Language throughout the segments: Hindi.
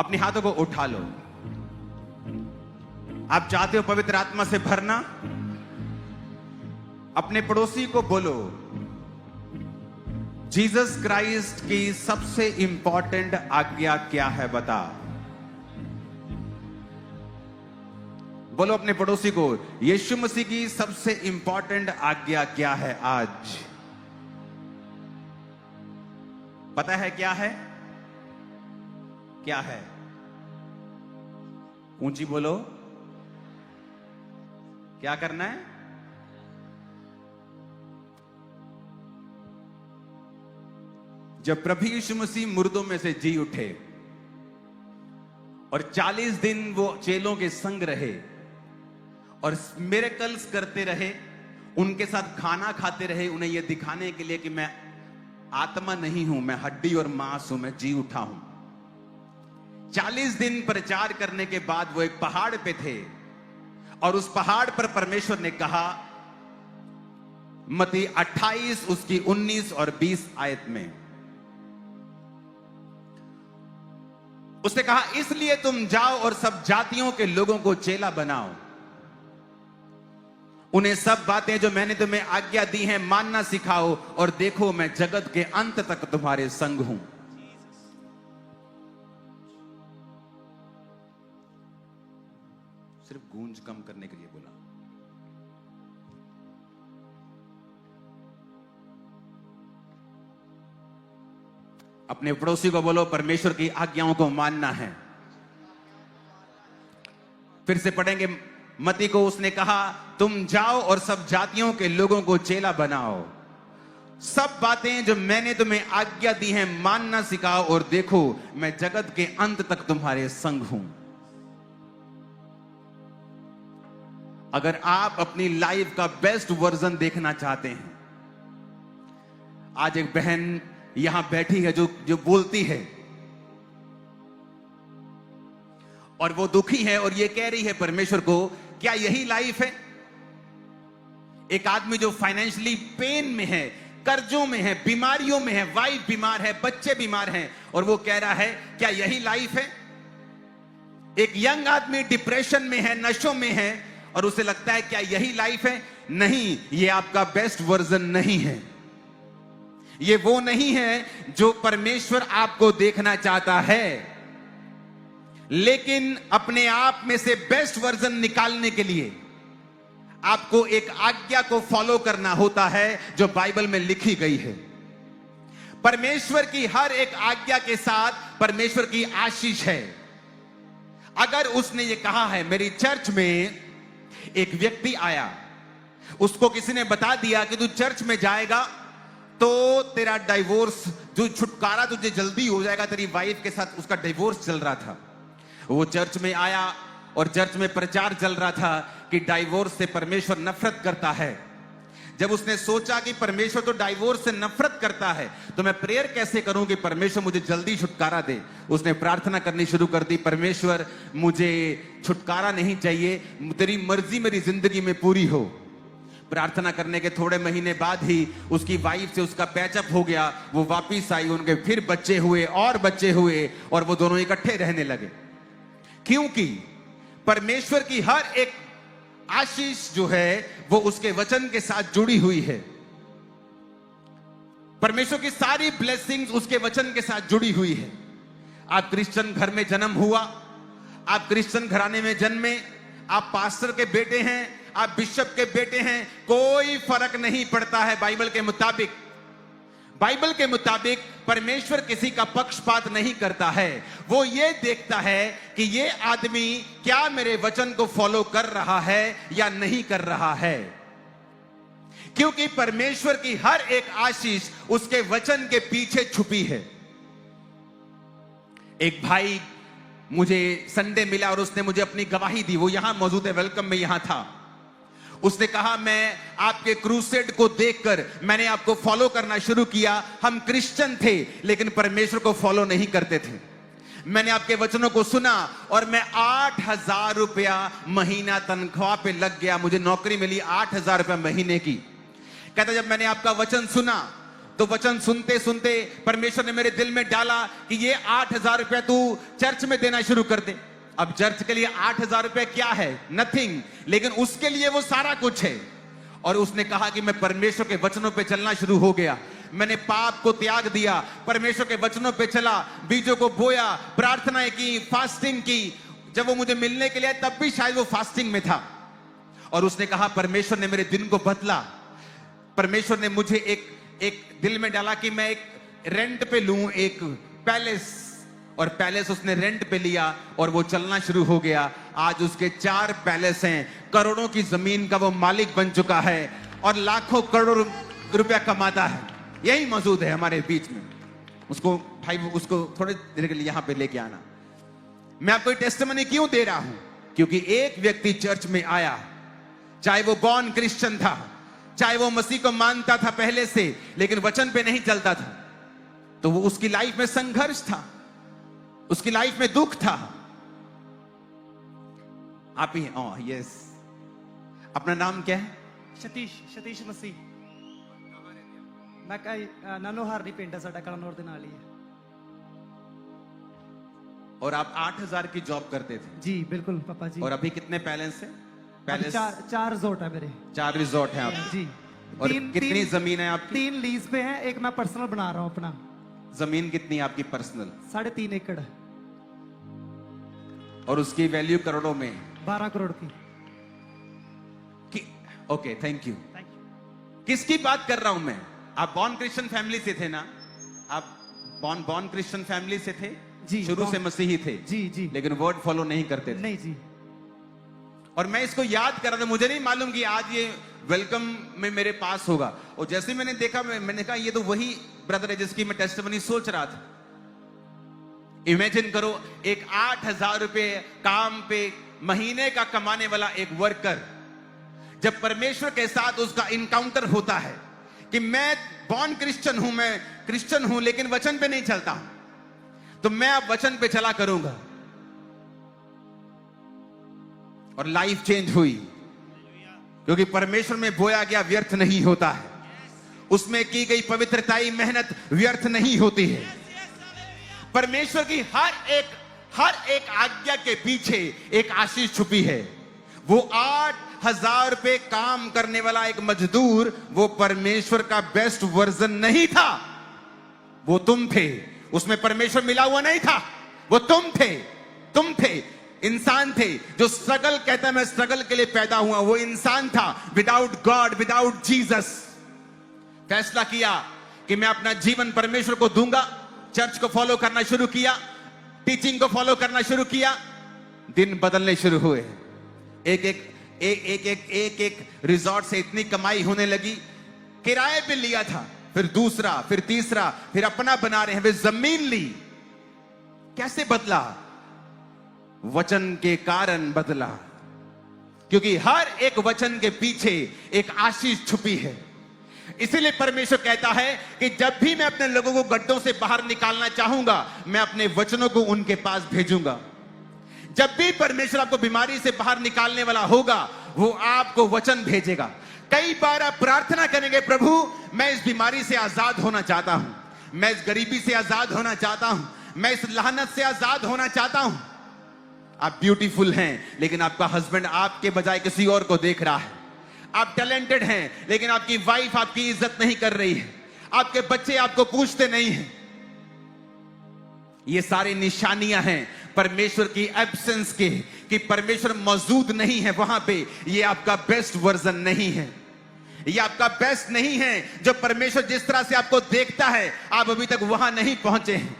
अपने हाथों को उठा लो। आप चाहते हो पवित्र आत्मा से भरना? अपने पड़ोसी को बोलो, जीसस क्राइस्ट की सबसे इंपॉर्टेंट आज्ञा क्या है बता। बोलो अपने पड़ोसी को, यीशु मसीह की सबसे इंपॉर्टेंट आज्ञा क्या है आज? पता है क्या है? क्या है? ऊंची बोलो, क्या करना है? जब प्रभु यीशु मसीह मुर्दों में से जी उठे और 40 दिन वो चेलों के संग रहे और मिरेकल्स करते रहे, उनके साथ खाना खाते रहे, उन्हें यह दिखाने के लिए कि मैं आत्मा नहीं हूं, मैं हड्डी और मांस हूं, मैं जी उठा हूं। 40 दिन प्रचार करने के बाद वो एक पहाड़ पे थे और उस पहाड़ पर परमेश्वर ने कहा, मत्ती 28 उसकी 19 और 20 आयत में उसने कहा, इसलिए तुम जाओ और सब जातियों के लोगों को चेला बनाओ, उन्हें सब बातें जो मैंने तुम्हें आज्ञा दी हैं मानना सिखाओ, और देखो मैं जगत के अंत तक तुम्हारे संग हूं। सिर्फ गूंज कम करने के लिए बोला। अपने पड़ोसी को बोलो, परमेश्वर की आज्ञाओं को मानना है। फिर से पढ़ेंगे, मत्ती को उसने कहा, तुम जाओ और सब जातियों के लोगों को चेला बनाओ, सब बातें जो मैंने तुम्हें आज्ञा दी हैं मानना सिखाओ, और देखो मैं जगत के अंत तक तुम्हारे संग हूं। अगर आप अपनी लाइफ का बेस्ट वर्जन देखना चाहते हैं, आज एक बहन यहां बैठी है जो बोलती है और वो दुखी है और ये कह रही है परमेश्वर को, क्या यही लाइफ है? एक आदमी जो फाइनेंशियली पेन में है, कर्जों में है, बीमारियों में है, वाइफ बीमार है, बच्चे बीमार हैं, और वो कह रहा है क्या यही लाइफ है? एक यंग आदमी डिप्रेशन में है, नशों में है, और उसे लगता है क्या यही लाइफ है? नहीं, ये आपका बेस्ट वर्जन नहीं है। ये वो नहीं है जो परमेश्वर आपको देखना चाहता है। लेकिन अपने आप में से बेस्ट वर्जन निकालने के लिए आपको एक आज्ञा को फॉलो करना होता है जो बाइबल में लिखी गई है। परमेश्वर की हर एक आज्ञा के साथ परमेश्वर की आशीष है। अगर उसने ये कहा है, मेरी चर्च में एक व्यक्ति आया, उसको किसी ने बता दिया कि तू चर्च में जाएगा तो तेरा डाइवोर्स, जो छुटकारा तुझे जल्दी हो जाएगा, तेरी वाइफ के साथ उसका डिवोर्स चल रहा था। वो चर्च में आया और चर्च में प्रचार चल रहा था कि डाइवोर्स से परमेश्वर नफरत करता है। जब उसने सोचा कि परमेश्वर तो डाइवोर्स से नफरत करता है, तो मैं प्रेयर कैसे करूं कि परमेश्वर मुझे जल्दी छुटकारा दे। उसने प्रार्थना करनी शुरू कर दी, परमेश्वर मुझे छुटकारा नहीं चाहिए, तेरी मर्जी मेरी जिंदगी में पूरी हो। प्रार्थना करने के थोड़े महीने बाद ही उसकी वाइफ से उसका पैचअप हो गया, वो वापिस आई, उनके फिर बच्चे हुए और बच्चे हुए, और वो दोनों इकट्ठे रहने लगे। क्योंकि परमेश्वर की हर एक आशीष जो है वो उसके वचन के साथ जुड़ी हुई है। परमेश्वर की सारी ब्लेसिंग्स उसके वचन के साथ जुड़ी हुई है। आप क्रिश्चियन घर में जन्म हुआ, आप क्रिश्चियन घराने में जन्मे, आप पास्टर के बेटे हैं, आप बिशप के बेटे हैं, कोई फर्क नहीं पड़ता है। बाइबल के मुताबिक परमेश्वर किसी का पक्षपात नहीं करता है। वो ये देखता है कि ये आदमी क्या मेरे वचन को फॉलो कर रहा है या नहीं कर रहा है। क्योंकि परमेश्वर की हर एक आशीष उसके वचन के पीछे छुपी है। एक भाई मुझे संडे मिला और उसने मुझे अपनी गवाही दी, वो यहां मौजूद है, वेलकम में यहां था। उसने कहा, मैं आपके क्रूसेड को देखकर मैंने आपको फॉलो करना शुरू किया। हम क्रिश्चियन थे लेकिन परमेश्वर को फॉलो नहीं करते थे। मैंने आपके वचनों को सुना और मैं 8,000 रुपया महीना तनख्वाह पे लग गया। मुझे नौकरी मिली 8,000 रुपया महीने की। कहता जब मैंने आपका वचन सुना तो वचन सुनते सुनते परमेश्वर ने मेरे दिल में डाला कि ये 8,000 रुपया तू चर्च में देना शुरू कर दे। अब चर्च के लिए 8,000 रुपया क्या है? नथिंग, लेकिन उसके लिए वो सारा कुछ है। और उसने कहा कि मैं परमेश्वर के वचनों पे चलना शुरू हो गया। मैंने पाप को त्याग दिया, परमेश्वर के वचनों पे चला, बीजों को बोया, प्रार्थनाएं की, फास्टिंग की। जब वो मुझे मिलने के लिए तब भी शायद वो फास्टिंग में था। और उसने कहा परमेश्वर ने मेरे दिन को बदला। परमेश्वर ने मुझे एक दिल में डाला कि मैं एक रेंट पे लूं एक पैलेस, और पैलेस उसने रेंट पे लिया और वो चलना शुरू हो गया। आज उसके 4 पैलेस हैं, करोड़ों की जमीन का वो मालिक बन चुका है और लाखों करोड़ रुपया कमाता है। यही मौजूद है हमारे बीच में। उसको थोड़े देर के लिए यहां पे लेके आना। मैं आपको टेस्टिमनी क्यों दे रहा हूं? क्योंकि एक व्यक्ति चर्च में आया, चाहे वो बॉर्न क्रिश्चियन था, चाहे वो मसीह को मानता था पहले से लेकिन वचन पे नहीं चलता था, तो वो उसकी लाइफ में संघर्ष था, उसकी लाइफ में दुख था। आप ही यस, अपना नाम क्या है? ਸਤੀਸ਼ ਮਸੀਹ। ਮੈਂ ਕਹਾਂ ਨਾਨੋਹਾਰ ਦੀ ਪਿੰਡ ਹੈ ਸਾਡਾ, ਕਲਨੌਰ ਦੇ ਨਾਲ ਹੀ ਹੈ। और आप 8,000 की जॉब करते थे? जी बिल्कुल पापा जी। और अभी कितने पैलेस है? पैलेस चार रिजॉर्ट है मेरे। 4 रिजॉर्ट हैं आप जी। और कितनी जमीन है आपकी? 3 लीज पे है, एक मैं पर्सनल बना रहा हूँ अपना। जमीन कितनी है आपकी पर्सनल? 3.5 एकड़। और उसकी वैल्यू करोड़ों में? 12 करोड़ की। Okay, thank you. किसकी बात कर रहा हूं मैं? आप बॉर्न क्रिश्चियन फैमिली से थे ना? आप बॉर्न क्रिश्चियन फैमिली से थे? जी, शुरू से मसीही थे? जी जी। लेकिन वर्ड फॉलो नहीं करते थे? नहीं जी। और मैं इसको याद कर रहा था, मुझे नहीं मालूम कि आज ये वेलकम में मेरे पास होगा। और जैसे मैंने देखा, मैंने कहा ये तो वही ब्रदर है जिसकी मैं टेस्टिमनी सोच रहा था। इमेजिन करो, एक 8,000 रुपए काम पे महीने का कमाने वाला एक वर्कर, जब परमेश्वर के साथ उसका इनकाउंटर होता है कि मैं बॉर्न क्रिश्चियन हूं, मैं क्रिश्चियन हूं लेकिन वचन पे नहीं चलता हूं, तो मैं अब वचन पे चला करूंगा। और लाइफ चेंज हुई, क्योंकि परमेश्वर में बोया गया व्यर्थ नहीं होता है, उसमें की गई पवित्रताई मेहनत व्यर्थ नहीं होती है। परमेश्वर की हर एक आज्ञा के पीछे एक आशीष छुपी है। वो 8,000 रुपए काम करने वाला एक मजदूर, वो परमेश्वर का बेस्ट वर्जन नहीं था, वो तुम थे। उसमें परमेश्वर मिला हुआ नहीं था, वो तुम थे, इंसान थे जो स्ट्रगल, कहता है मैं स्ट्रगल के लिए पैदा हुआ। वो इंसान था विदाउट गॉड, विदाउट जीसस। फैसला किया कि मैं अपना जीवन परमेश्वर को दूंगा। चर्च को फॉलो करना शुरू किया, टीचिंग को फॉलो करना शुरू किया। दिन बदलने शुरू हुए। एक रिजॉर्ट से इतनी कमाई होने लगी, किराए पे लिया था, फिर दूसरा, फिर तीसरा, फिर अपना बना रहे हैं, फिर जमीन ली। कैसे बदला? वचन के कारण बदला, क्योंकि हर एक वचन के पीछे एक आशीष छुपी है। इसीलिए परमेश्वर कहता है कि जब भी मैं अपने लोगों को गड्ढों से बाहर निकालना चाहूंगा, मैं अपने वचनों को उनके पास भेजूंगा। जब भी परमेश्वर आपको बीमारी से बाहर निकालने वाला होगा, वो आपको वचन भेजेगा। कई बार आप प्रार्थना करेंगे, प्रभु मैं इस बीमारी से आजाद होना चाहता हूं, मैं इस गरीबी से आजाद होना चाहता हूं, मैं इस लानत से आजाद होना चाहता हूं। आप ब्यूटीफुल हैं लेकिन आपका हस्बैंड आपके बजाय किसी और को देख रहा है। आप टैलेंटेड हैं लेकिन आपकी वाइफ आपकी इज्जत नहीं कर रही है, आपके बच्चे आपको पूछते नहीं हैं। ये सारी निशानियां हैं परमेश्वर की एब्सेंस के, कि परमेश्वर मौजूद नहीं है वहां पे। ये आपका बेस्ट वर्जन नहीं है, ये आपका बेस्ट नहीं है। जो परमेश्वर जिस तरह से आपको देखता है, आप अभी तक वहां नहीं पहुंचे हैं,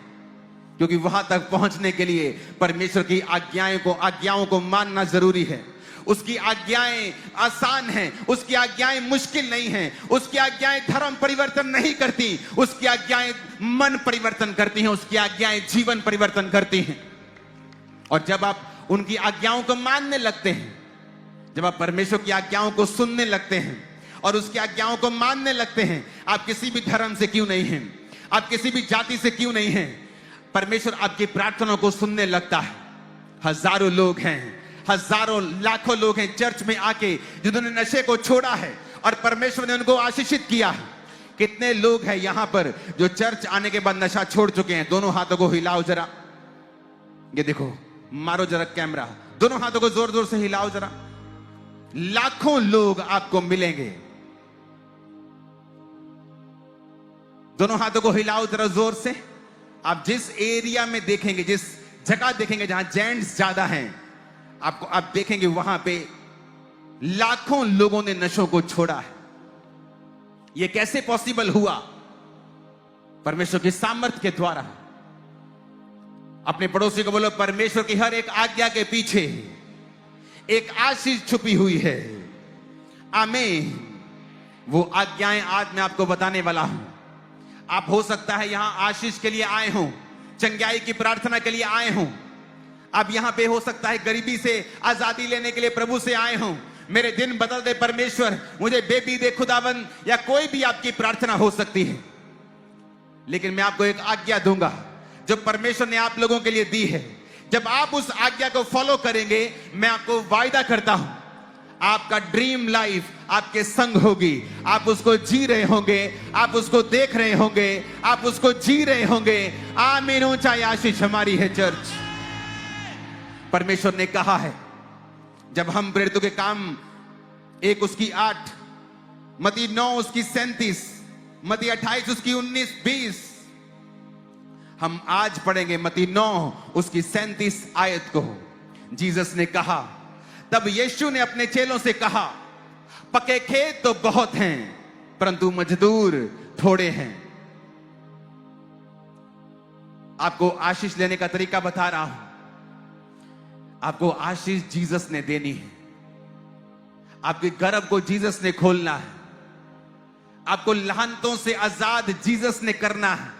क्योंकि वहां तक पहुंचने के लिए परमेश्वर की आज्ञाओं को मानना जरूरी है। उसकी आज्ञाएं आसान हैं, उसकी आज्ञाएं मुश्किल नहीं हैं, उसकी आज्ञाएं धर्म परिवर्तन नहीं करती, उसकी आज्ञाएं मन परिवर्तन करती हैं, उसकी आज्ञाएं जीवन परिवर्तन करती हैं। और जब आप उनकी आज्ञाओं को मानने लगते हैं, जब आप परमेश्वर की आज्ञाओं को सुनने लगते हैं और उसकी आज्ञाओं को मानने लगते हैं, आप किसी भी धर्म से क्यों नहीं हैं, आप किसी भी जाति से क्यों नहीं हैं, परमेश्वर आपकी प्रार्थनाओं को सुनने लगता है। हजारों लोग हैं, हजारों लाखों लोग हैं चर्च में आके जिन्होंने नशे को छोड़ा है और परमेश्वर ने उनको आशीषित किया है कितने लोग हैं यहां पर जो चर्च आने के बाद नशा छोड़ चुके हैं? दोनों हाथों को हिलाओ जरा। ये देखो, मारो जरा कैमरा, दोनों हाथों को जोर जोर से हिलाओ जरा। लाखों लोग आपको मिलेंगे। दोनों हाथों को हिलाओ जरा जोर से। आप जिस एरिया में देखेंगे, जिस जगह देखेंगे जहां जेंट्स ज्यादा हैं, आप देखेंगे वहां पे लाखों लोगों ने नशों को छोड़ा है। यह कैसे पॉसिबल हुआ? परमेश्वर की सामर्थ्य के द्वारा। अपने पड़ोसी को बोलो, परमेश्वर की हर एक आज्ञा के पीछे एक आशीष छुपी हुई है। आमीन। वो आज्ञाएं आज मैं आपको बताने वाला हूं। आप हो सकता है यहां आशीष के लिए आए हों, चंगाई की प्रार्थना के लिए आए हों। आप यहां पे हो सकता है गरीबी से आजादी लेने के लिए प्रभु से आए हों। मेरे दिन बदल दे परमेश्वर, मुझे बेबी दे खुदावन, या कोई भी आपकी प्रार्थना हो सकती है। लेकिन मैं आपको एक आज्ञा दूंगा जो परमेश्वर ने आप लोगों के लिए दी है। जब आप उस आज्ञा को फॉलो करेंगे, मैं आपको वायदा करता हूं, आपका ड्रीम लाइफ आपके संग होगी। आप उसको जी रहे होंगे, आप उसको देख रहे होंगे, आप उसको जी रहे होंगे। आमीन। ऊंचा आशीष हमारी है चर्च। परमेश्वर ने कहा है, जब हम प्रेरितों के काम 1 उसकी 8, मत्ती 9 उसकी 37, मत्ती 28 उसकी 19, 20, हम आज पढ़ेंगे मत्ती 9 उसकी 37 आयत को। जीसस ने कहा, तब यीशु ने अपने चेलों से कहा, पके खेत तो बहुत हैं परंतु मजदूर थोड़े हैं। आपको आशीष लेने का तरीका बता रहा हूं। आपको आशीष जीसस ने देनी है। आपके गर्भ को जीसस ने खोलना है। आपको लाहनतों से आजाद जीसस ने करना है।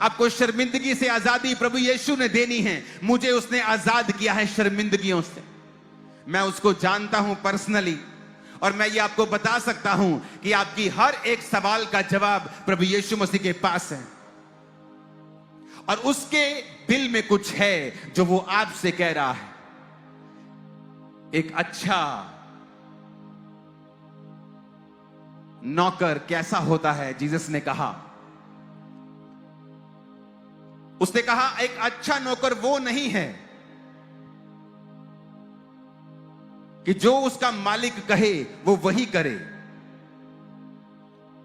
आपको शर्मिंदगी से आजादी प्रभु यीशु ने देनी है। मुझे उसने आजाद किया है शर्मिंदगियों से। मैं उसको जानता हूं पर्सनली, और मैं ये आपको बता सकता हूं कि आपकी हर एक सवाल का जवाब प्रभु यीशु मसीह के पास है। और उसके दिल में कुछ है जो वो आपसे कह रहा है। एक अच्छा नौकर कैसा होता है? जीसस ने कहा, उसने कहा एक अच्छा नौकर वो नहीं है कि जो उसका मालिक कहे वो वही करे।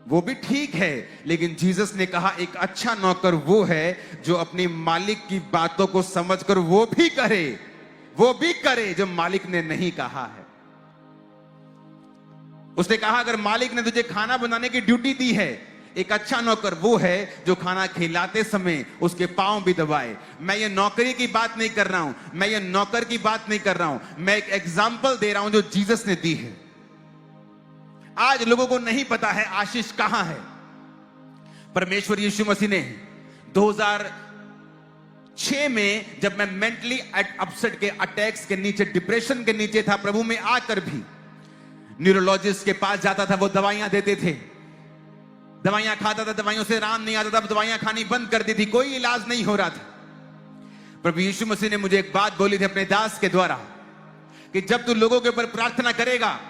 वो भी ठीक है, लेकिन जीसस ने कहा एक अच्छा नौकर वो है जो अपने मालिक की बातों को समझकर वो भी करे जो मालिक ने नहीं कहा है। उसने कहा अगर मालिक ने तुझे खाना बनाने की ड्यूटी दी है, एक अच्छा नौकर वो है जो खाना खिलाते समय उसके पांव भी दबाए। मैं ये नौकरी की बात नहीं कर रहा हूं, मैं ये नौकर की बात नहीं कर रहा हूं, मैं एक एग्जाम्पल दे रहा हूं जो जीसस ने दी है। आज लोगों को नहीं पता है आशीष कहां है। परमेश्वर यीशु मसीह ने 2006 में, जब मैं मेंटली अपसेट के अटैक्स के नीचे, डिप्रेशन के नीचे था, प्रभु में आकर भी न्यूरोलॉजिस्ट के पास जाता था, वो दवाइयां देते थे, दवाइयां खाता था, दवाइयों से आराम नहीं आता था, दवाइयां खानी बंद कर दी थी, कोई इलाज नहीं हो रहा था। प्रभु यीशु मसीह ने मुझे एक बात बोली थी अपने दास के द्वारा कि जब तू लोगों के ऊपर प्रार्थना करेगा,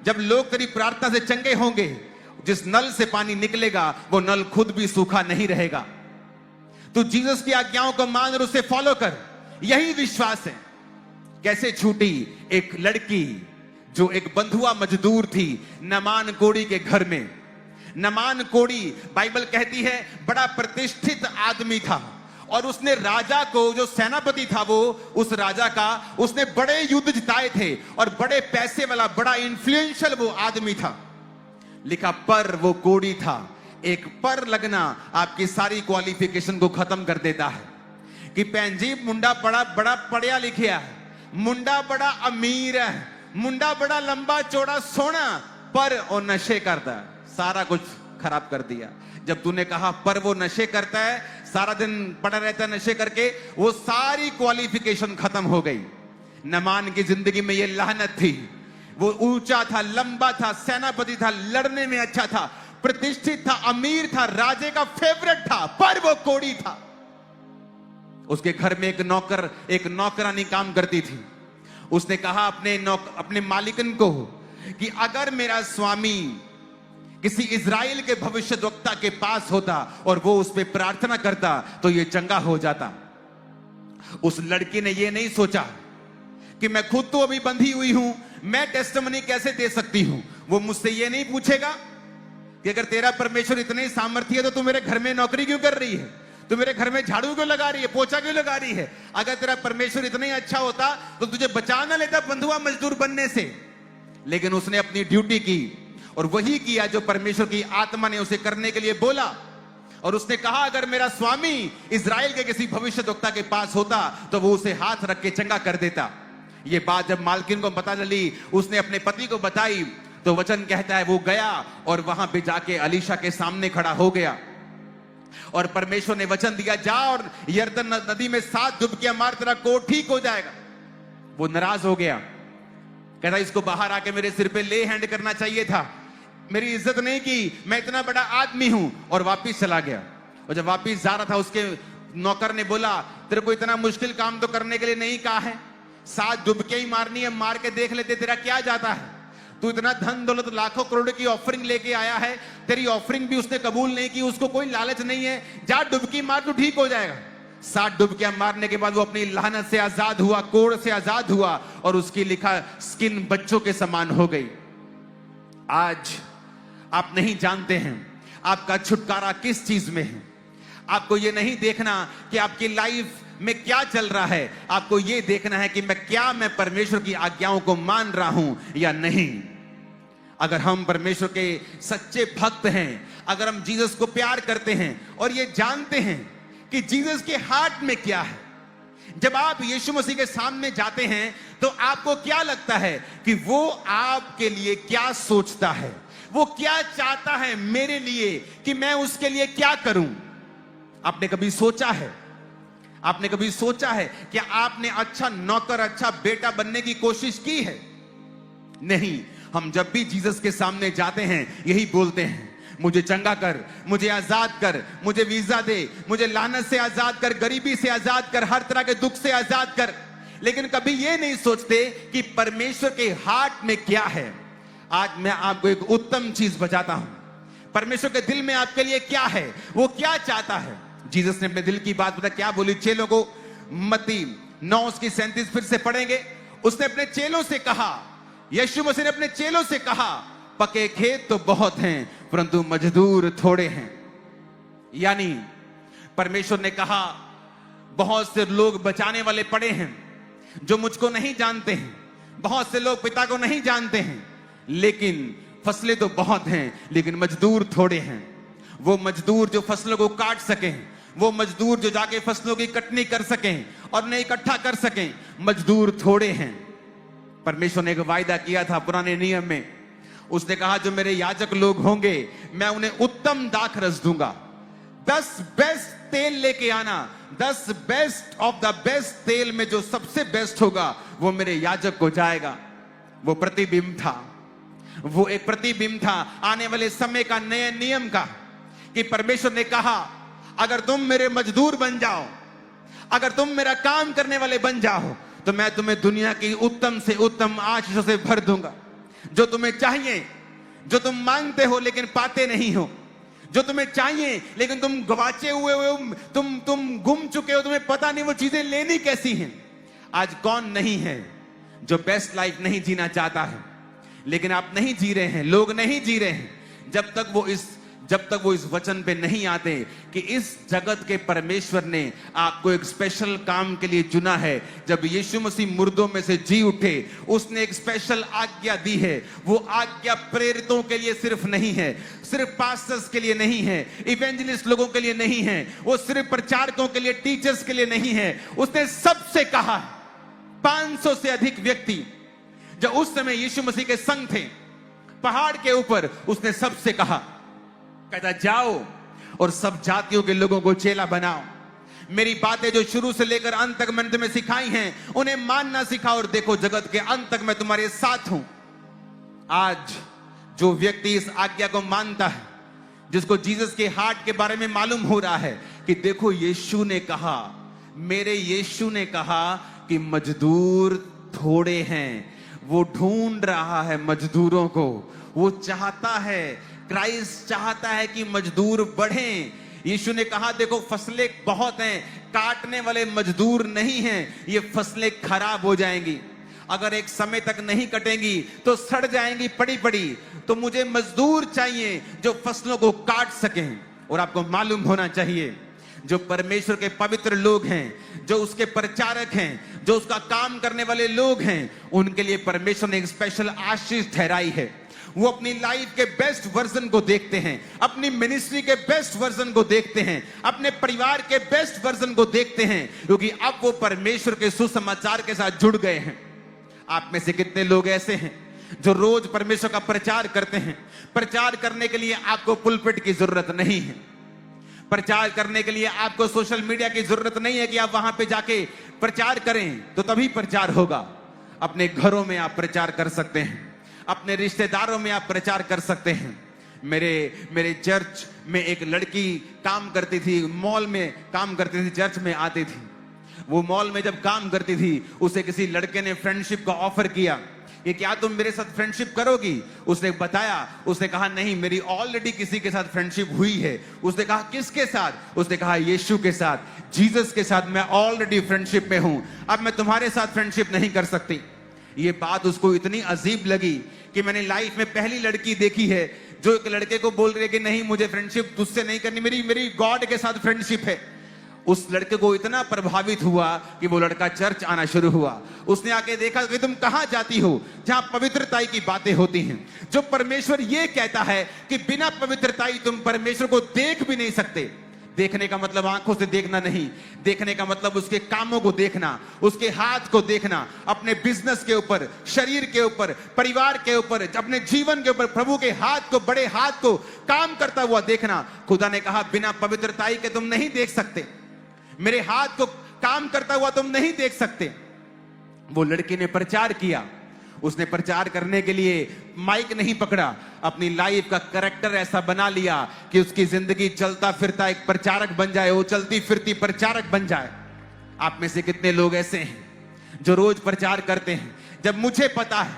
जब लोग तेरी प्रार्थना से चंगे होंगे, जिस नल से पानी निकलेगा वो नल खुद भी सूखा नहीं रहेगा। तू जीसस की आज्ञाओं को मान और उसे फॉलो कर। यही विश्वास है। कैसे छूटी एक लड़की जो एक बंधुआ मजदूर थी नमान कोड़ी के घर में। नमान कोड़ी बाइबल कहती है बड़ा प्रतिष्ठित आदमी था, और उसने राजा को, जो सेनापति था वो, उस राजा का उसने बड़े युद्ध जिताए थे और बड़े पैसे वाला, बड़ा इन्फ्लुएंशियल वो आदमी था। लिखा पर वो कोड़ी था। एक पर लगना आपकी सारी क्वालिफिकेशन को खत्म कर देता है। कि पैंजी मुंडा बड़ा पढ़िया लिखिया है, मुंडा बड़ा अमीर है, मुंडा बड़ा लंबा चौड़ा सोना, पर वो नशे करता है। सारा कुछ खराब कर दिया। जब तूने कहा पर वो नशे करता है, सारा दिन पड़ा रहता है नशे करके, वो सारी क्वालिफिकेशन खत्म हो गई। नमान की जिंदगी में ये लानत थी। वो ऊंचा था, लंबा था, सेनापति था, लड़ने में अच्छा था, प्रतिष्ठित था, अमीर था, राजे का फेवरेट था, पर वो कोड़ी था। उसके घर में एक नौकरानी काम करती थी। उसने कहा अपने मालिकन को कि अगर मेरा स्वामी किसी इजराइल के भविष्यद्वक्ता के पास होता और वो उस पर प्रार्थना करता तो ये चंगा हो जाता। उस लड़की ने ये नहीं सोचा कि मैं खुद तो अभी बंधी हुई हूं, मैं टेस्टिमनी कैसे दे सकती हूं। वो मुझसे ये नहीं पूछेगा कि अगर तेरा परमेश्वर इतने सामर्थ्य है तो तू मेरे घर में नौकरी क्यों कर रही है, तू मेरे घर में झाड़ू क्यों लगा रही है, पोछा क्यों लगा रही है। अगर तेरा परमेश्वर इतना ही अच्छा होता तो तुझे बचा ना लेता बंधुआ मजदूर बनने से। लेकिन उसने अपनी ड्यूटी की और वही किया जो परमेश्वर की आत्मा ने उसे करने के लिए बोला। और उसने कहा अगर मेरा स्वामी इजराइल के किसी भविष्यद्वक्ता के पास होता तो वो उसे हाथ रख के चंगा कर देता। ये बात जब मालकिन को पता चली, उसने अपने पति को बताई, तो वचन कहता है वो गया और वहां पे जाके अलीशा के सामने खड़ा हो गया। और परमेश्वर ने वचन दिया, जा और यरदन नदी में 7 डुबकियां मार, तेरा कोट ठीक हो जाएगा। वो नाराज हो गया, कहता इसको बाहर आके मेरे सिर पे ले हैंड करना चाहिए था, मेरी इज्जत नहीं की, मैं इतना बड़ा आदमी हूं। और वापिस चला गया। और जब वापिस जा रहा था उसके नौकर ने बोला, तेरे को इतना मुश्किल काम तो करने के लिए नहीं कहा है, 7 डुबके ही मारनी है, मार के देख लेते, तेरा क्या जाता है। तू इतना धन दौलत लाखों करोड़ की ऑफरिंग लेके आया है, तेरी ऑफरिंग भी उसने कबूल नहीं की, उसको कोई लालच नहीं है, जा डुबकी मार, तू ठीक हो जाएगा। 7 डुबकियां मारने के बाद वो अपनी लानत से आजाद हुआ, कोड़ से आजाद हुआ और उसकी लिखा स्किन बच्चों के समान हो गई। आज आप नहीं जानते हैं आपका छुटकारा किस चीज में है। आपको यह नहीं देखना कि आपकी लाइफ में क्या चल रहा है, आपको यह देखना है कि मैं परमेश्वर की आज्ञाओं को मान रहा हूं या नहीं। अगर हम परमेश्वर के सच्चे भक्त हैं, अगर हम जीसस को प्यार करते हैं और ये जानते हैं कि जीसस के हार्ट में क्या है, जब आप यीशु मसीह के सामने जाते हैं तो आपको क्या लगता है कि वो आपके लिए क्या सोचता है, वो क्या चाहता है मेरे लिए कि मैं उसके लिए क्या करूं। आपने कभी सोचा है, आपने कभी सोचा है कि आपने अच्छा नौकर, अच्छा बेटा बनने की कोशिश की है? नहीं। हम जब भी जीसस के सामने जाते हैं यही बोलते हैं, मुझे चंगा कर, मुझे आजाद कर, मुझे वीजा दे, मुझे लानत से आजाद कर, गरीबी से आजाद कर, हर तरह के दुख से आजाद कर। लेकिन कभी यह नहीं सोचते कि परमेश्वर के हार्ट में क्या है। आज मैं आपको एक उत्तम चीज बताता हूं, परमेश्वर के दिल में आपके लिए क्या है, वो क्या चाहता है। जीसस ने अपने दिल की बात बता, क्या बोली चेलों को, मत्ती 9:37 फिर से पढ़ेंगे। उसने अपने चेलों से कहा, यीशु मसीह ने अपने चेलों से कहा, पके खेत तो बहुत हैं परंतु मजदूर थोड़े हैं। यानी परमेश्वर ने कहा, बहुत से लोग बचाने वाले पड़े हैं जो मुझको नहीं जानते हैं, बहुत से लोग पिता को नहीं जानते हैं, लेकिन फसलें तो बहुत हैं लेकिन मजदूर थोड़े हैं। वो मजदूर जो फसलों को काट सकें, वो मजदूर जो जाके फसलों की कटनी कर सकें और उन्हें इकट्ठा कर सकें, मजदूर थोड़े हैं। परमेश्वर ने एक वायदा किया था पुराने नियम में, उसने कहा जो मेरे याजक लोग होंगे मैं उन्हें उत्तम दाख रस दूंगा। 10 बेस्ट तेल लेके आना, 10 बेस्ट ऑफ द बेस्ट तेल में जो सबसे बेस्ट होगा वो मेरे याजक को जाएगा। वो प्रतिबिंब था, वो एक प्रतिबिंब था आने वाले समय का, नए नियम का, कि परमेश्वर ने कहा अगर तुम मेरे मजदूर बन जाओ, अगर तुम मेरा काम करने वाले बन जाओ, तो मैं तुम्हें दुनिया की उत्तम से उत्तम आशीषों से भर दूंगा। जो तुम्हें चाहिए, जो तुम मांगते हो लेकिन पाते नहीं हो, जो तुम्हें चाहिए लेकिन तुम गवाचे हुए हो, तुम गुम चुके हो, तुम्हें पता नहीं वो चीजें लेनी कैसी हैं। आज कौन नहीं है जो बेस्ट लाइफ नहीं जीना चाहता है, लेकिन आप नहीं जी रहे हैं, लोग नहीं जी रहे हैं जब तक वो इस वचन पे नहीं आते कि इस जगत के परमेश्वर ने आपको एक स्पेशल काम के लिए चुना है। जब यीशु मसीह मुर्दों में से जी उठे, उसने एक स्पेशल आज्ञा दी है। वो आज्ञा प्रेरितों के लिए सिर्फ नहीं है, सिर्फ पास्टर्स के लिए नहीं है, इवेंजलिस्ट लोगों के लिए नहीं है, वो सिर्फ प्रचारकों के लिए, टीचर्स के लिए नहीं है। उसने सबसे कहा, 500 से अधिक व्यक्ति जो उस समय यीशु मसीह के संग थे पहाड़ के ऊपर, उसने सबसे कहा, कहता जाओ और सब जातियों के लोगों को चेला बनाओ। मेरी बातें जो शुरू से लेकर अंत तक मैंने तुम्हें सिखाई हैं उन्हें मानना सिखाओ, और देखो जगत के अंत तक मैं तुम्हारे साथ हूं। आज जो व्यक्ति इस आज्ञा को मानता है, जिसको जीसस के हार्ट के बारे में मालूम हो रहा है कि देखो यीशु ने कहा, मेरे यीशु ने कहा कि मजदूर थोड़े हैं, वो ढूंढ रहा है मजदूरों को, वो चाहता है क्राइस्ट चाहता है कि मजदूर बढ़ें। यीशु ने कहा देखो फसलें बहुत हैं, काटने वाले मजदूर नहीं हैं, ये फसलें खराब हो जाएंगी, अगर एक समय तक नहीं कटेंगी तो सड़ जाएंगी पड़ी पड़ी, तो मुझे मजदूर चाहिए जो फसलों को काट सकें। और आपको मालूम होना चाहिए जो परमेश्वर के पवित्र लोग हैं, जो उसके प्रचारक हैं, जो उसका काम करने वाले लोग हैं, उनके लिए परमेश्वर ने एक स्पेशल आशीष ठहराई है। वो अपनी लाइफ के बेस्ट वर्जन को देखते हैं, अपनी मिनिस्ट्री के बेस्ट वर्जन को देखते हैं, अपने परिवार के बेस्ट वर्जन को देखते हैं, क्योंकि अब वो परमेश्वर के सुसमाचार के साथ जुड़ गए हैं। आप में से कितने लोग ऐसे हैं जो रोज परमेश्वर का प्रचार करते हैं? प्रचार करने के लिए आपको पुलपिट की जरूरत नहीं है, प्रचार करने के लिए आपको सोशल मीडिया की जरूरत नहीं है कि आप वहां पे जाके प्रचार करें तो तभी प्रचार होगा। अपने घरों में आप प्रचार कर सकते हैं, अपने रिश्तेदारों में आप प्रचार कर सकते हैं। मेरे चर्च में एक लड़की काम करती थी, मॉल में काम करती थी, चर्च में आती थी। वो मॉल में जब काम करती थी उसे किसी लड़के ने फ्रेंडशिप का ऑफर किया कि क्या तुम मेरे साथ फ्रेंडशिप करोगी? उसने बताया, उसने कहा नहीं, मेरी ऑलरेडी किसी के साथ फ्रेंडशिप हुई है। उसने कहा किसके साथ? उसने कहा यीशु के साथ, जीसस के साथ मैं ऑलरेडी फ्रेंडशिप में हूं, अब मैं तुम्हारे साथ फ्रेंडशिप नहीं कर सकती। ये बात उसको इतनी अजीब लगी कि मैंने लाइफ में पहली लड़की देखी है जो एक लड़के को बोल रही है कि नहीं मुझे फ्रेंडशिप तुझसे नहीं करनी, मेरी गॉड के साथ फ्रेंडशिप है। उस लड़के को इतना प्रभावित हुआ कि वो लड़का चर्च आना शुरू हुआ। उसने आके देखा कि तुम कहां जाती हो जहां पवित्रताई की बातें होती हैं, जो परमेश्वर ये कहता है कि बिना पवित्रताई तुम परमेश्वर को देख भी नहीं सकते। देखने का मतलब आंखों से देखना नहीं, देखने का मतलब उसके कामों को देखना, उसके हाथ को देखना, अपने बिजनेस के ऊपर, शरीर के ऊपर, परिवार के ऊपर, अपने जीवन के ऊपर प्रभु के हाथ को, बड़े हाथ को काम करता हुआ देखना। खुदा ने कहा बिना पवित्रताई के तुम नहीं देख सकते, मेरे हाथ को काम करता हुआ तुम नहीं देख सकते। वो लड़की ने प्रचार किया, उसने प्रचार करने के लिए माइक नहीं पकड़ा, अपनी लाइफ का कैरेक्टर ऐसा बना लिया कि उसकी जिंदगी चलता फिरता एक प्रचारक बन जाए, वो चलती फिरती प्रचारक बन जाए। आप में से कितने लोग ऐसे हैं जो रोज प्रचार करते हैं? जब मुझे पता है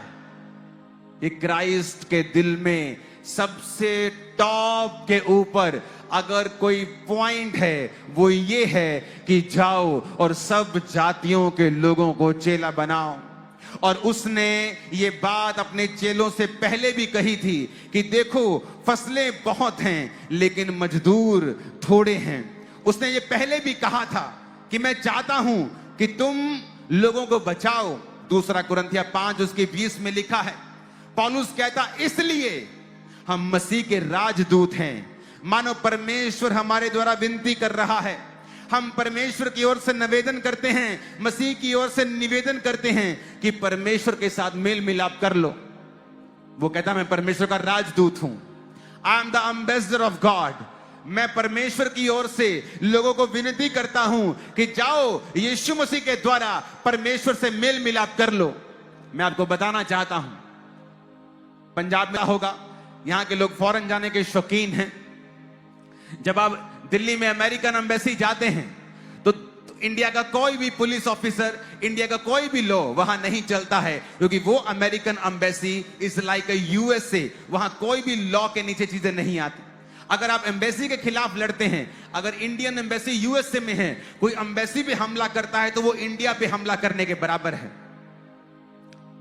कि क्राइस्ट के दिल में सबसे टॉप के ऊपर अगर कोई पॉइंट है वो ये है कि जाओ और सब जातियों के लोगों को चेला बनाओ। और उसने ये बात अपने चेलों से पहले भी कही थी कि देखो फसलें बहुत हैं लेकिन मजदूर थोड़े हैं। उसने ये पहले भी कहा था कि मैं चाहता हूं कि तुम लोगों को बचाओ। 2 कुरिन्थिया 5 उसके 20 में लिखा है, पौलुस कहता इसलिए हम मसीह के राजदूत हैं। मानो परमेश्वर हमारे द्वारा विनती कर रहा है, हम परमेश्वर की ओर से निवेदन करते हैं, मसीह की ओर से निवेदन करते हैं कि परमेश्वर के साथ मेल मिलाप कर लो। वो कहता मैं परमेश्वर का राजदूत हूं, I am the ambassador of God. मैं परमेश्वर की ओर से लोगों को विनती करता हूं कि जाओ यीशु मसीह के द्वारा परमेश्वर से मेल मिलाप कर लो। मैं आपको बताना चाहता हूं, पंजाब में होगा, यहां के लोग फॉरेन जाने के शौकीन हैं। जब आप दिल्ली में अमेरिकन एम्बेसी जाते हैं तो इंडिया का कोई भी पुलिस ऑफिसर, इंडिया का कोई भी लॉ वहां नहीं चलता है, क्योंकि वो American embassy is like a USA. वहां कोई भी लॉ के नीचे चीजें नहीं आती। अगर आप एम्बेसी के खिलाफ लड़ते हैं, अगर इंडियन एम्बेसी यूएसए में है, कोई एम्बेसी पे हमला करता है तो वो इंडिया पे हमला करने के बराबर है।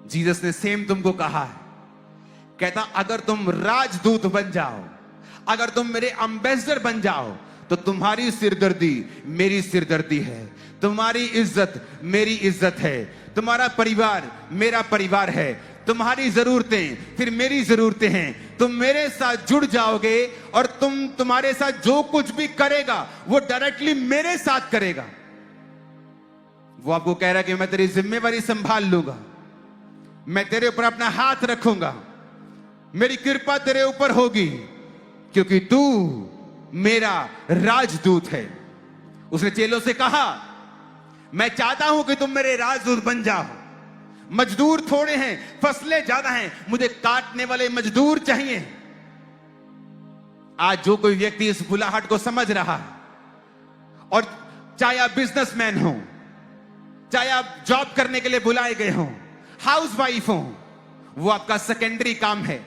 जीसस ने सेम तुमको कहा है, कहता अगर तुम राजदूत बन जाओ, अगर तुम मेरे एम्बेसडर बन जाओ तो तुम्हारी सिरदर्दी मेरी सिरदर्दी है, तुम्हारी इज्जत मेरी इज्जत है, तुम्हारा परिवार मेरा परिवार है, तुम्हारी जरूरतें फिर मेरी जरूरतें हैं। तुम मेरे साथ जुड़ जाओगे और तुम्हारे साथ जो कुछ भी करेगा वो डायरेक्टली मेरे साथ करेगा। वो आपको कह रहा है कि मैं तेरी जिम्मेवारी संभाल लूंगा, मैं तेरे ऊपर अपना हाथ रखूंगा, मेरी कृपा तेरे ऊपर होगी क्योंकि तू मेरा राजदूत है। उसने चेलों से कहा मैं चाहता हूं कि तुम मेरे राजदूत बन जाओ। मजदूर थोड़े हैं, फसलें ज्यादा हैं, मुझे काटने वाले मजदूर चाहिए। आज जो कोई व्यक्ति इस बुलाहट को समझ रहा है, और चाहे आप बिजनेसमैन हो, चाहे आप जॉब करने के लिए बुलाए गए हो, हाउसवाइफ हो, वो आपका सेकेंडरी काम है।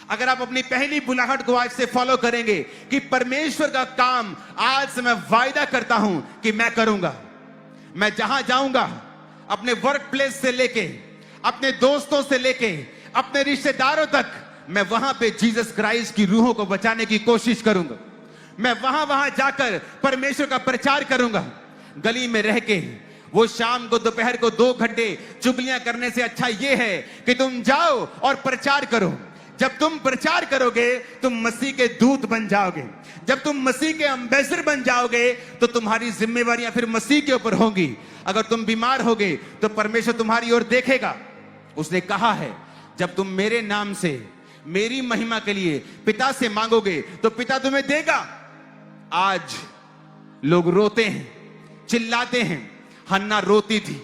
अगर आप अपनी पहली बुलाहट को आज से फॉलो करेंगे कि परमेश्वर का काम आज से मैं वायदा करता हूं कि मैं करूंगा। मैं जहां जाऊंगा, अपने वर्क प्लेस से लेके, अपने दोस्तों से लेके, अपने रिश्तेदारों तक, मैं वहां पे जीसस क्राइस्ट की रूहों को बचाने की कोशिश करूंगा। मैं वहां जाकर परमेश्वर का प्रचार करूंगा। गली में रह के वो शाम को दोपहर को 2 घंटे चुगलियां करने से अच्छा यह है कि तुम जाओ और प्रचार करो। जब तुम प्रचार करोगे तुम मसीह के दूत बन जाओगे। जब तुम मसीह के एम्बेसडर बन जाओगे तो तुम्हारी जिम्मेवारियां फिर मसीह के ऊपर होंगी। अगर तुम बीमार होगे तो परमेश्वर तुम्हारी ओर देखेगा। उसने कहा है जब तुम मेरे नाम से मेरी महिमा के लिए पिता से मांगोगे तो पिता तुम्हें देगा। आज लोग रोते हैं, चिल्लाते हैं। हन्ना रोती थी,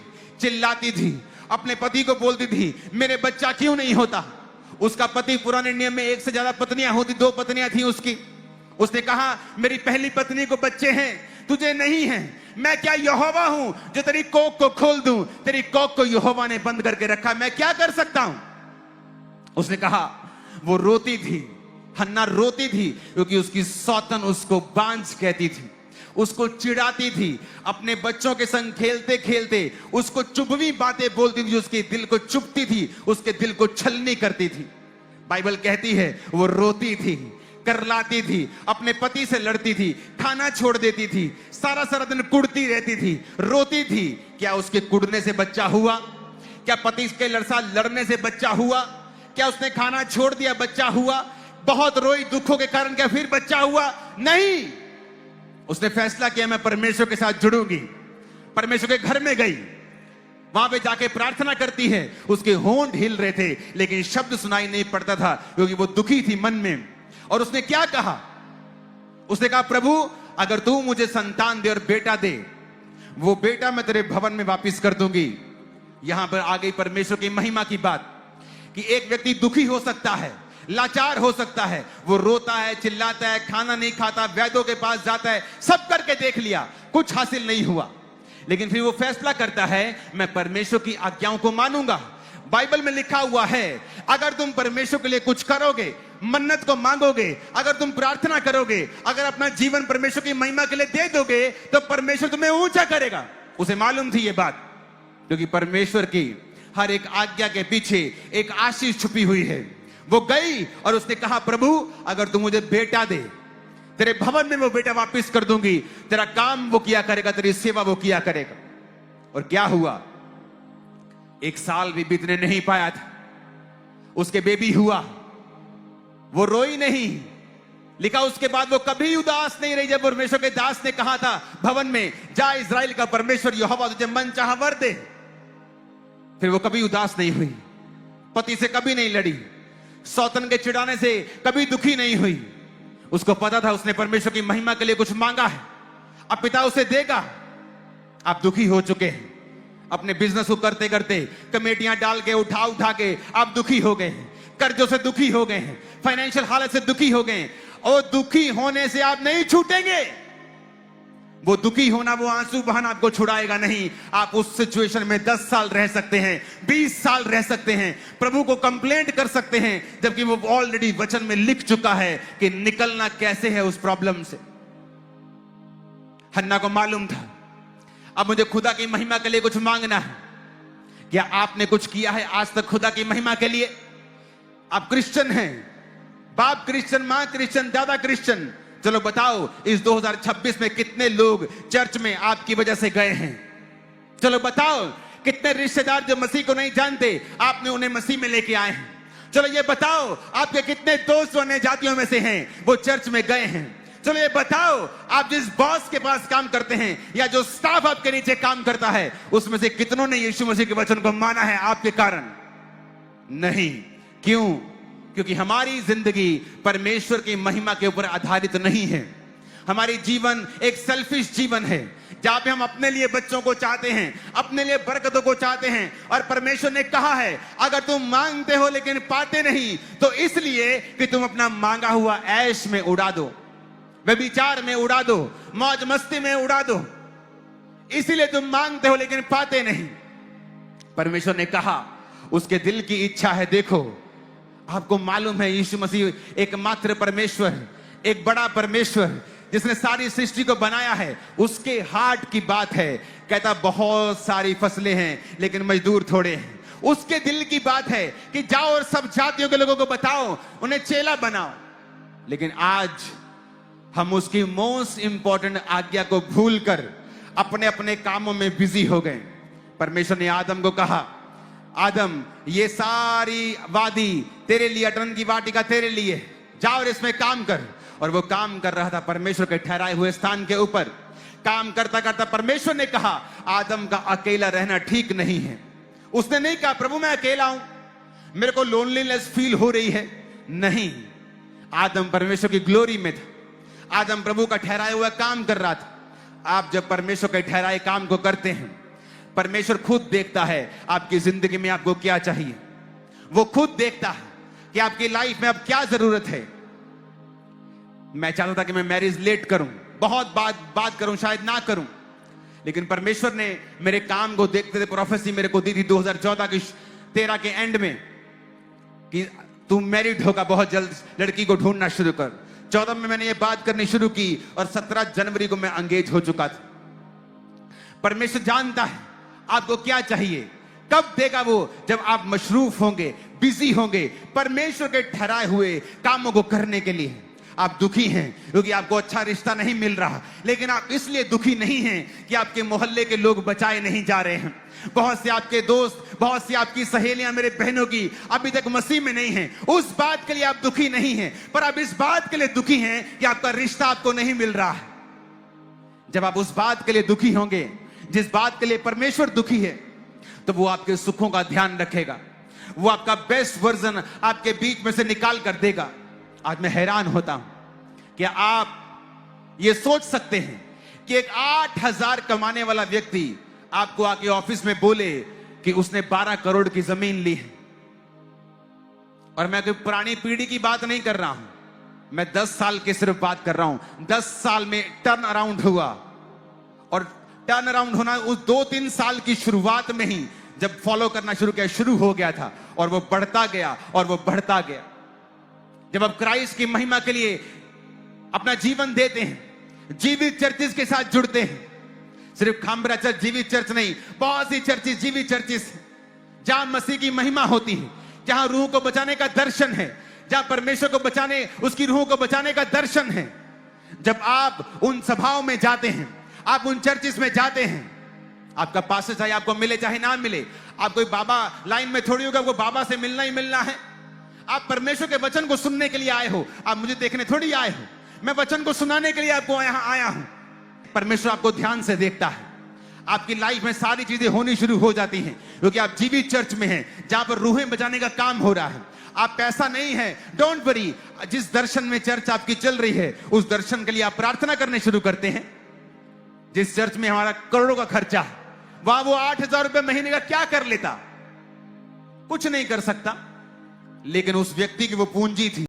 चिल्लाती थी, अपने पति को बोलती थी मेरे बच्चा क्यों नहीं होता। उसका पति पुराने नियम में 1 से ज्यादा पत्नियां होती, 2 पत्नियां थी उसकी। उसने कहा मेरी पहली पत्नी को बच्चे हैं, तुझे नहीं हैं। मैं क्या यहोवा हूं जो तेरी कोख को खोल दूं। तेरी कोख को यहोवा ने बंद करके रखा, मैं क्या कर सकता हूं। उसने कहा, वो रोती थी, हन्ना रोती थी क्योंकि उसकी सौतन उसको बांझ कहती थी, उसको चिढ़ाती थी। अपने बच्चों के संग खेलते खेलते उसको चुभवी बातें बोलती थी, उसके दिल को चुभती थी, उसके दिल को छलनी करती थी। बाइबल कहती है वो रोती थी, करलाती थी, अपने पति से लड़ती थी, खाना छोड़ देती थी, सारा दिन कुड़ती रहती थी, रोती थी। क्या उसके कुड़ने से बच्चा हुआ? क्या पति के साथ लड़ने से बच्चा हुआ? क्या उसने खाना छोड़ दिया, बच्चा हुआ? बहुत रोई दुखों के कारण, क्या फिर बच्चा हुआ? नहीं। उसने फैसला किया मैं परमेश्वर के साथ जुड़ूंगी। परमेश्वर के घर में गई, वहां पे जाके प्रार्थना करती है। उसके होंठ हिल रहे थे लेकिन शब्द सुनाई नहीं पड़ता था क्योंकि वो दुखी थी मन में। और उसने क्या कहा? उसने कहा प्रभु अगर तू मुझे संतान दे और बेटा दे, वो बेटा मैं तेरे भवन में वापिस कर दूंगी। यहां पर आ गई परमेश्वर की महिमा की बात कि एक व्यक्ति दुखी हो सकता है, लाचार हो सकता है, वो रोता है, चिल्लाता है, खाना नहीं खाता, वैद्यों के पास जाता है, सब करके देख लिया, कुछ हासिल नहीं हुआ। लेकिन फिर वो फैसला करता है मैं परमेश्वर की आज्ञाओं को मानूंगा। बाइबल में लिखा हुआ है अगर तुम परमेश्वर के लिए कुछ करोगे, मन्नत को मांगोगे, अगर तुम प्रार्थना करोगे, अगर अपना जीवन परमेश्वर की महिमा के लिए दे दोगे तो परमेश्वर तुम्हें ऊंचा करेगा। उसे मालूम थी ये बात क्योंकि परमेश्वर की हर एक आज्ञा के पीछे एक आशीष छुपी हुई है। वो गई और उसने कहा प्रभु अगर तू मुझे बेटा दे, तेरे भवन में वो बेटा वापस कर दूंगी, तेरा काम वो किया करेगा, तेरी सेवा वो किया करेगा। और क्या हुआ? 1 साल भी बीतने नहीं पाया था, उसके बेबी हुआ। वो रोई नहीं, लिखा उसके बाद वो कभी उदास नहीं रही। जब परमेश्वर के दास ने कहा था भवन में जा इस्राएल का परमेश्वर यहोवा तुझे मन चाहा वर दे, फिर वो कभी उदास नहीं हुई, पति से कभी नहीं लड़ी, सौतन के चिढ़ाने से कभी दुखी नहीं हुई। उसको पता था उसने परमेश्वर की महिमा के लिए कुछ मांगा है, अब पिता उसे देगा। आप दुखी हो चुके हैं, अपने बिजनेस को करते करते कमेटियां डाल के उठा के आप दुखी हो गए हैं, कर्जों से दुखी हो गए हैं, फाइनेंशियल हालत से दुखी हो गए हैं। और दुखी होने से आप नहीं छूटेंगे। वो दुखी होना, वो आंसू बहाना आपको छुड़ाएगा नहीं। आप उस सिचुएशन में 10 साल रह सकते हैं, 20 साल रह सकते हैं, प्रभु को कंप्लेंट कर सकते हैं, जबकि वो ऑलरेडी वचन में लिख चुका है कि निकलना कैसे है उस प्रॉब्लम से। हन्ना को मालूम था अब मुझे खुदा की महिमा के लिए कुछ मांगना है। क्या आपने कुछ किया है आज तक खुदा की महिमा के लिए? आप क्रिश्चियन हैं, बाप क्रिश्चियन, मां क्रिश्चियन, दादा क्रिश्चियन। चलो बताओ इस 2026 में कितने लोग चर्च में आपकी वजह से गए हैं? चलो बताओ कितने रिश्तेदार जो मसीह को नहीं जानते आपने उन्हें मसीह में लेके आए हैं? चलो ये बताओ आपके कितने दोस्त अन्य जातियों में से हैं वो चर्च में गए हैं? चलो ये बताओ आप जिस बॉस के पास काम करते हैं या जो स्टाफ आपके नीचे काम करता है उसमें से कितनों ने यीशु मसीह के वचन को माना है आपके कारण? नहीं। क्यों? क्योंकि हमारी जिंदगी परमेश्वर की महिमा के ऊपर आधारित नहीं है। हमारी जीवन एक सेल्फिश जीवन है जहां पे हम अपने लिए बच्चों को चाहते हैं, अपने लिए बरकतों को चाहते हैं। और परमेश्वर ने कहा है अगर तुम मांगते हो लेकिन पाते नहीं तो इसलिए कि तुम अपना मांगा हुआ ऐश में उड़ा दो, व्यभिचार में उड़ा दो, मौज मस्ती में उड़ा दो, इसीलिए तुम मांगते हो लेकिन पाते नहीं। परमेश्वर ने कहा उसके दिल की इच्छा है, देखो आपको मालूम है यीशु मसीह एकमात्र परमेश्वर है, एक बड़ा परमेश्वर जिसने सारी सृष्टि को बनाया है। उसके हार्ट की बात है, कहता बहुत सारी फसलें हैं लेकिन मजदूर थोड़े हैं। उसके दिल की बात है कि जाओ और सब जातियों के लोगों को बताओ, उन्हें चेला बनाओ। लेकिन आज हम उसकी मोस्ट इंपॉर्टेंट आज्ञा को भूलकर अपने अपने कामों में बिजी हो गए। परमेश्वर ने आदम को कहा, आदम ये सारी वादी तेरे लिए, अटन की वाटिका तेरे लिए, जाओ और इसमें काम कर। और वो काम कर रहा था परमेश्वर के ठहराए हुए स्थान के ऊपर। काम करता करता परमेश्वर ने कहा, आदम का अकेला रहना ठीक नहीं है। उसने नहीं कहा प्रभु मैं अकेला हूं, मेरे को लोनलीनेस फील हो रही है। नहीं, आदम परमेश्वर की ग्लोरी में था। आदम प्रभु का ठहराया हुआ काम कर रहा था। आप जब परमेश्वर के ठहराए काम को करते हैं, परमेश्वर खुद देखता है आपकी जिंदगी में आपको क्या चाहिए। वो खुद देखता है कि आपकी लाइफ में अब क्या जरूरत है। मैं चाहता था कि मैं मैरिज लेट करूं, बहुत बात करूं, शायद ना करूं, लेकिन परमेश्वर ने मेरे काम को देखते थे प्रोफेसी मेरे को दी थी 2014 की 13 के एंड में कि तू मैरिड होगा, बहुत जल्द लड़की को ढूंढना शुरू कर। 14 में मैंने ये बात करनी शुरू की और 17 जनवरी को मैं एंगेज हो चुका था। परमेश्वर जानता है आपको क्या चाहिए, कब देगा वो, जब आप मशरूफ होंगे, बिजी होंगे परमेश्वर के ठहराए हुए कामों को करने के लिए। आप दुखी हैं क्योंकि आपको अच्छा रिश्ता नहीं मिल रहा, लेकिन आप इसलिए दुखी नहीं हैं कि आपके मोहल्ले के लोग बचाए नहीं जा रहे हैं। बहुत से आपके दोस्त, बहुत सी आपकी सहेलियां, मेरे बहनों की अभी तक मसीह में नहीं हैं। उस बात के लिए आप दुखी नहीं हैं, पर आप इस बात के लिए दुखी हैं कि आपका रिश्ता आपको नहीं मिल रहा है। जब आप उस बात के लिए दुखी होंगे, जिस बात के लिए परमेश्वर दुखी है, तो वो आपके सुखों का ध्यान रखेगा। वो आपका बेस्ट वर्जन आपके बीच में से निकाल कर देगा। आज मैं हैरान होता हूं कि आप ये सोच सकते हैं कि एक 8,000 कमाने वाला व्यक्ति आपको आके ऑफिस में बोले कि उसने 12 करोड़ की जमीन ली है। और मैं कोई पुरानी पीढ़ी की बात नहीं कर रहा हूं, मैं 10 साल की सिर्फ बात कर रहा हूं। 10 साल में टर्न अराउंड हुआ, और टर्न अराउंड होना उस 2-3 साल की शुरुआत में ही जब फॉलो करना शुरू हो गया था, और वो बढ़ता गया और वो बढ़ता गया। जब आप क्राइस्ट की महिमा के लिए अपना जीवन देते हैं, जीवित चर्चिस के साथ जुड़ते हैं, सिर्फ खामबरा चर्च जीवित चर्च नहीं, बहुत सी चर्चिस जीवित चर्चिस जहां मसीह की महिमा होती है, जहां रूह को बचाने का दर्शन है, जहां परमेश्वर को बचाने, उसकी रूह को बचाने का दर्शन है। जब आप उन सभाओं में जाते हैं, आप उन चर्चिस में जाते हैं, आपका पास्टर चाहे आपको मिले चाहे ना मिले, आप कोई बाबा लाइन में थोड़ी होगा, वो बाबा से मिलना ही मिलना है। आप परमेश्वर के वचन को सुनने के लिए आए हो, आप मुझे देखने थोड़ी आए हो। मैं वचन को सुनाने के लिए आपको यहां आया हूं। परमेश्वर आपको ध्यान से देखता है। आपकी लाइफ में सारी चीजें होनी शुरू हो जाती हैं क्योंकि आप जीवित चर्च में हैं, जहां पर रूहें बचाने का काम हो रहा है। आप पैसा नहीं है, डोंट वरी। जिस दर्शन में चर्च आपकी चल रही है, उस दर्शन के लिए आप प्रार्थना करने शुरू करते हैं। जिस चर्च में हमारा करोड़ों का खर्चा है, वहां वो 8,000 रुपए महीने का क्या कर लेता? कुछ नहीं कर सकता। लेकिन उस व्यक्ति की वो पूंजी थी।